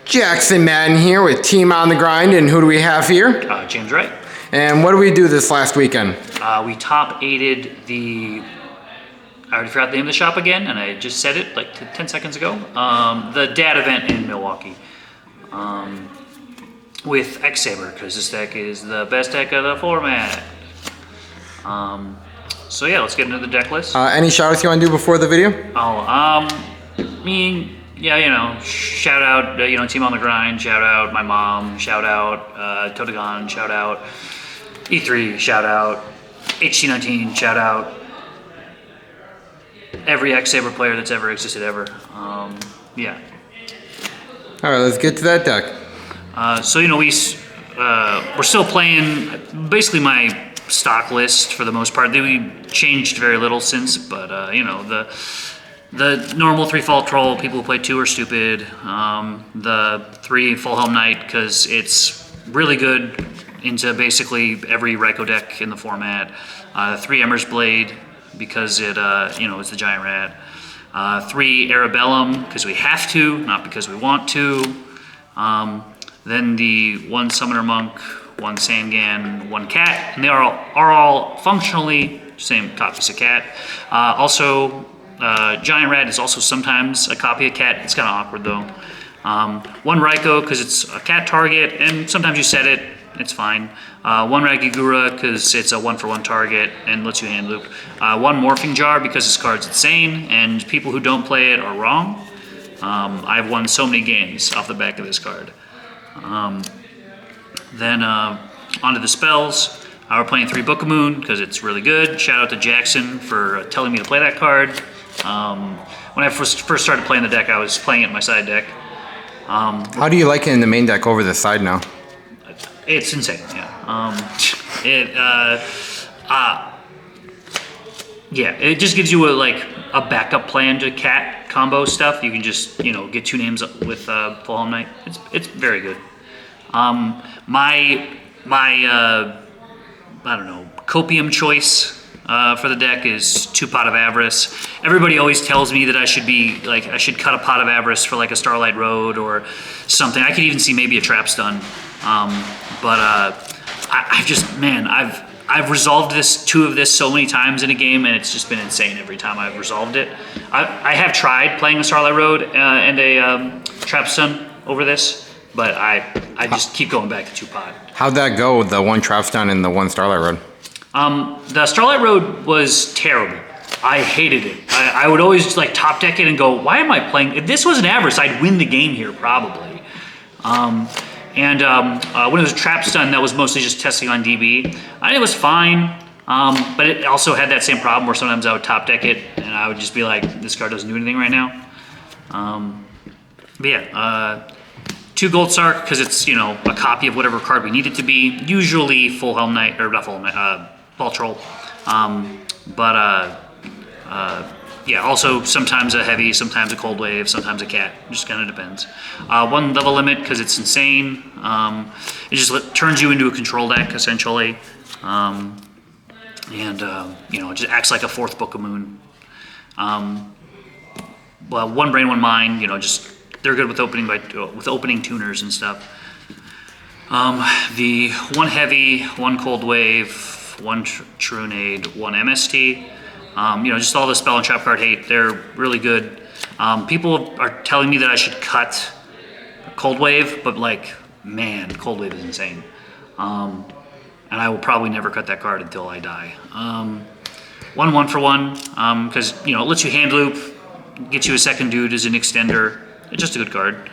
Jackson Madden here with Team on the Grind, and who do we have here? James Wright. And what did we do this last weekend? We top 8'd the, I already forgot the name of the shop again, and I just said it like 10 seconds ago. The DAD event in Milwaukee. With X-Saber, because this deck is the best deck of the format. So yeah, let's get into the deck list. Any shout outs you want to do before the video? Shout out, Team on the Grind, shout out my mom, shout out O.T.G, shout out E3, shout out HC19, shout out every X-Saber player that's ever existed ever. Yeah. All right, let's get to that deck. We're still playing basically my stock list for the most part. We changed very little since, but the normal 3 Fault Troll, people who play 2 are stupid. The 3 Full Helm Knight, because it's really good into basically every Ryko deck in the format. 3 Ember's Blade, because it it's the Giant Rat. 3 Arabellum, because we have to, not because we want to. Then the 1 Summoner Monk, 1 Sangan, 1 Cat, and they are all functionally same copies of Cat. Giant Rat is also sometimes a copy of Cat. It's kind of awkward though. 1 Ryko because it's a Cat target, and sometimes you set it, it's fine. 1 Ragigura because it's a 1-for-1 target and lets you hand loop. 1 Morphing Jar because this card's insane, and people who don't play it are wrong. I've won so many games off the back of this card. Then onto the spells. We're playing 3 Book of Moon because it's really good. Shout out to Jackson for telling me to play that card. When I first started playing the deck, I was playing it in my side deck. How do you like it in the main deck over the side now? It's insane, yeah. It just gives you a backup plan to Cat combo stuff. You can just get 2 names with Full Helm Knight. It's very good. My copium choice for the deck is 2 Pot of Avarice. Everybody always tells me that I should cut a Pot of Avarice for a Starlight Road or something. I could even see maybe a Trap Stun. I've resolved 2 of this so many times in a game, and it's just been insane every time I've resolved it. I have tried playing a Starlight Road and a Trap Stun over this, but I just keep going back to 2 Pot. How'd that go, the 1 Trap Stun and the 1 Starlight Road? The Starlight Road was terrible. I hated it. I would always top deck it and go, why am I playing? If this was an Avarice, I'd win the game here probably. When it was a Trap Stun, that was mostly just testing on DB. It was fine, but it also had that same problem where sometimes I would top deck it and I would just be like, this card doesn't do anything right now. 2 Gold Sark, because it's, a copy of whatever card we need it to be. Usually Full Helm Knight, or not Full Helm Knight, Ball Troll. Also sometimes a Heavy, sometimes a Cold Wave, sometimes a Cat. Just kind of depends. 1 Level Limit, because it's insane. It just turns you into a control deck, essentially. It just acts like a 4th Book of Moon. 1 Brain, 1 Mind, they're good with opening tuners and stuff. The 1 Heavy, 1 Cold Wave, 1 Trunade, 1 MST. Just all the spell and trap card hate. They're really good. People are telling me that I should cut Cold Wave, but Cold Wave is insane. And I will probably never cut that card until I die. 1 1-for-1, because it lets you hand loop, get you a second dude as an extender. It's just a good card.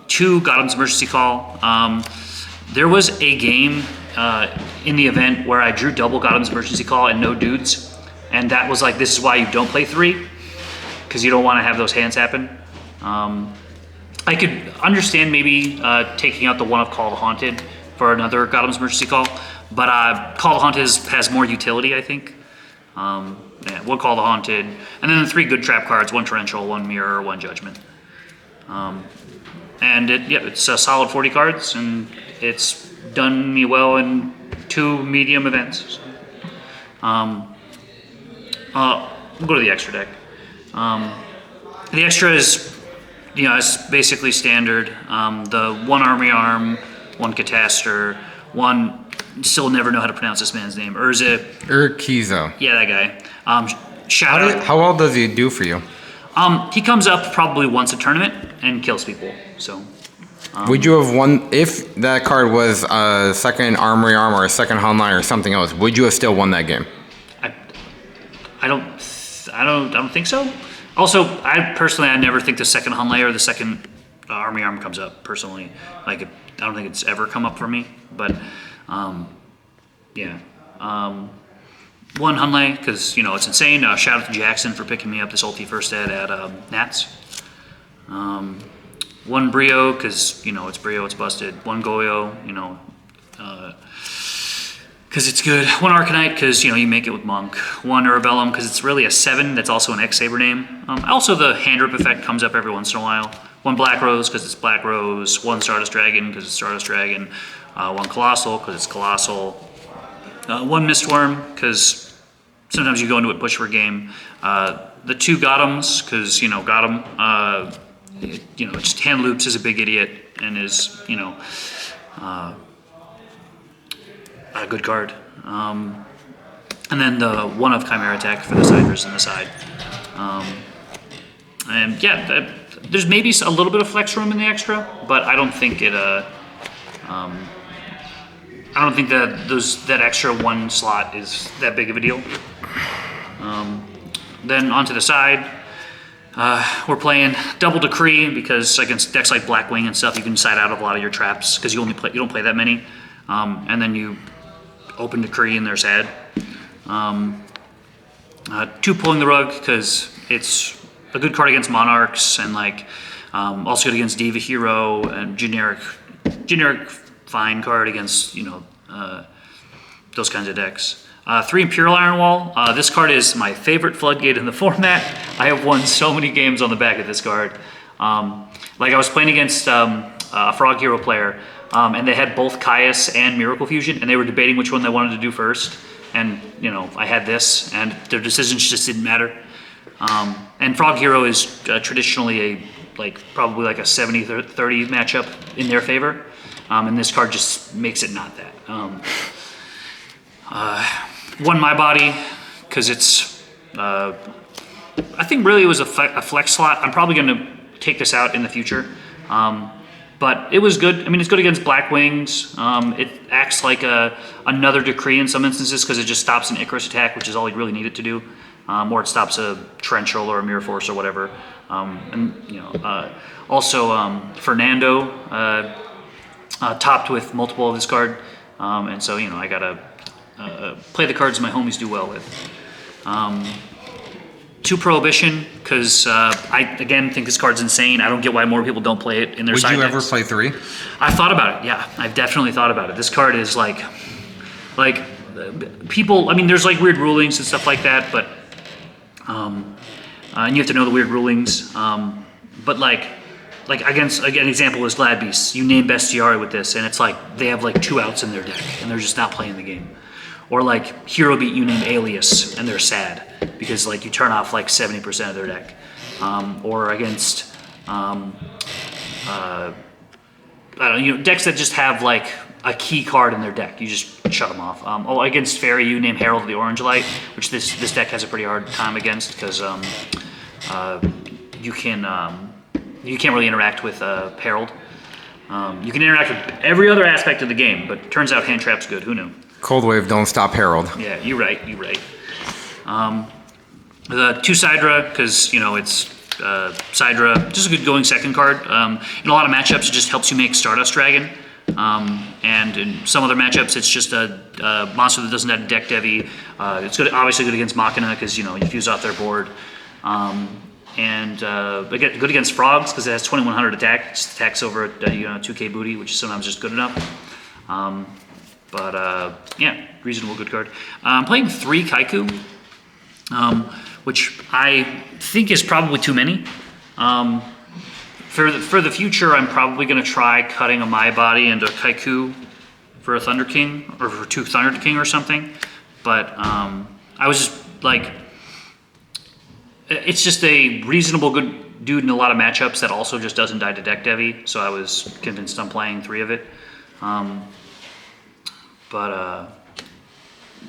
2 Godham's Emergency Call. There was a game in the event where I drew double Godham's Emergency Call and no dudes, and that was this is why you don't play 3, because you don't want to have those hands happen. I could understand maybe taking out the 1 of Call the Haunted for another Godham's Emergency Call, but Call the Haunted has more utility, I think. 1 Call the Haunted, and then the 3 good trap cards: 1 Torrential, 1 Mirror, 1 Judgment. It's a solid 40 cards, and it's done me well in 2 medium events. We'll go to the extra deck. The extra is you know, it's basically standard. The one Army Arm, one Cataster, one, still never know how to pronounce this man's name, Urquizo. Yeah, that guy. Shout out. How well does he do for you? He comes up probably once a tournament and kills people, so. Would you have won if that card was a second Armory Arm or a second Hunline or something else? Would you have still won that game? I don't think so. Also, I never think the second Hunlay or the second Army Arm comes up personally. Like, I don't think it's ever come up for me. But yeah, one Hunlay because you know it's insane. Shout out to Jackson for picking me up this ulti first ed at Nats. One Brio because you know it's Brio, it's busted. One Goyo, you know. Because it's good. One Arcanite, because you know you make it with Monk. One Urabellum, because it's really a 7 that's also an X-Saber name. Also, the hand rip effect comes up every once in a while. One Black Rose, because it's Black Rose. One Stardust Dragon, because it's Stardust Dragon. One Colossal, because it's Colossal. One Mistworm, because sometimes you go into a push for game. The two Gotems, because you know Gotem, you know, just hand loops is a big idiot and is you know. A good card. And then the one of Chimera Attack for the Siders on the side. And yeah, there's maybe a little bit of flex room in the extra, but I don't think it. I don't think that extra one slot is that big of a deal. Then onto the side, we're playing Double Decree because against decks like Blackwing and stuff, you can side out of a lot of your traps because you don't play that many, and then you open Decree and they're sad. Two Pulling the Rug because it's a good card against Monarchs and like also good against Diva Hero and generic fine card against you know those kinds of decks. 3 Imperial Iron Wall. This card is my favorite floodgate in the format. I have won so many games on the back of this card. Like I was playing against a Frog Hero player. And they had both Caius and Miracle Fusion, and they were debating which one they wanted to do first. And you know, I had this, and their decisions just didn't matter. And Frog Hero is traditionally probably like a 70-30 matchup in their favor, and this card just makes it not that. One My Body because it's I think really it was a flex slot. I'm probably going to take this out in the future. But it was good. I mean, it's good against Black Wings. It acts like another Decree in some instances because it just stops an Icarus attack, which is all you really need it to do. Or it stops a Torrential or a Mirror Force or whatever. And you know, also Fernando topped with multiple of this card. And so you know, I gotta play the cards my homies do well with. 2 Prohibition, because I, again, think this card's insane. I don't get why more people don't play it in their side decks. Would you ever play 3? I've thought about it, yeah. I've definitely thought about it. This card is like people, I mean, there's like weird rulings and stuff like that, but, and you have to know the weird rulings. But like against, an example is Glad Beasts. You name Bestiari with this, and it's like they have like 2 outs in their deck, and they're just not playing the game. Or like Hero Beat, you name Alias, and they're sad because like you turn off like 70% of their deck. Or against, I don't know, you know, decks that just have like a key card in their deck, you just shut them off. Against Fairy, you name Herald of the Orange Light, which this deck has a pretty hard time against because you can't really interact with Herald. You can interact with every other aspect of the game, but turns out Hand Trap's good. Who knew? Cold Wave, don't stop Herald. Yeah, you're right. The 2 Sidra, because, you know, it's Sidra, just a good going second card. In a lot of matchups, it just helps you make Stardust Dragon. And in some other matchups, it's just a monster that doesn't have deck devi. It's good, obviously good against Machina, because, you know, you fuse off their board. And good against Frogs, because it has 2100 attack. It just attacks over at, you know, 2k booty, which is sometimes just good enough. Yeah, reasonable good card. I'm playing 3 Kaiku, which I think is probably too many. For the future, I'm probably going to try cutting a My Body into Kaiku for a Thunder King, or for 2 Thunder King or something. But I was just like, it's just a reasonable good dude in a lot of matchups that also just doesn't die to deck Devi, so I was convinced on playing 3 of it.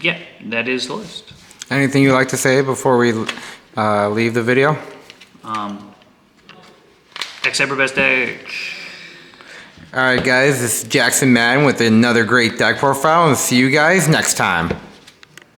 Yeah, that is the list. Anything you'd like to say before we leave the video? X-Saber best deck. Alright guys, this is Jackson Madden with another great deck profile, and see you guys next time.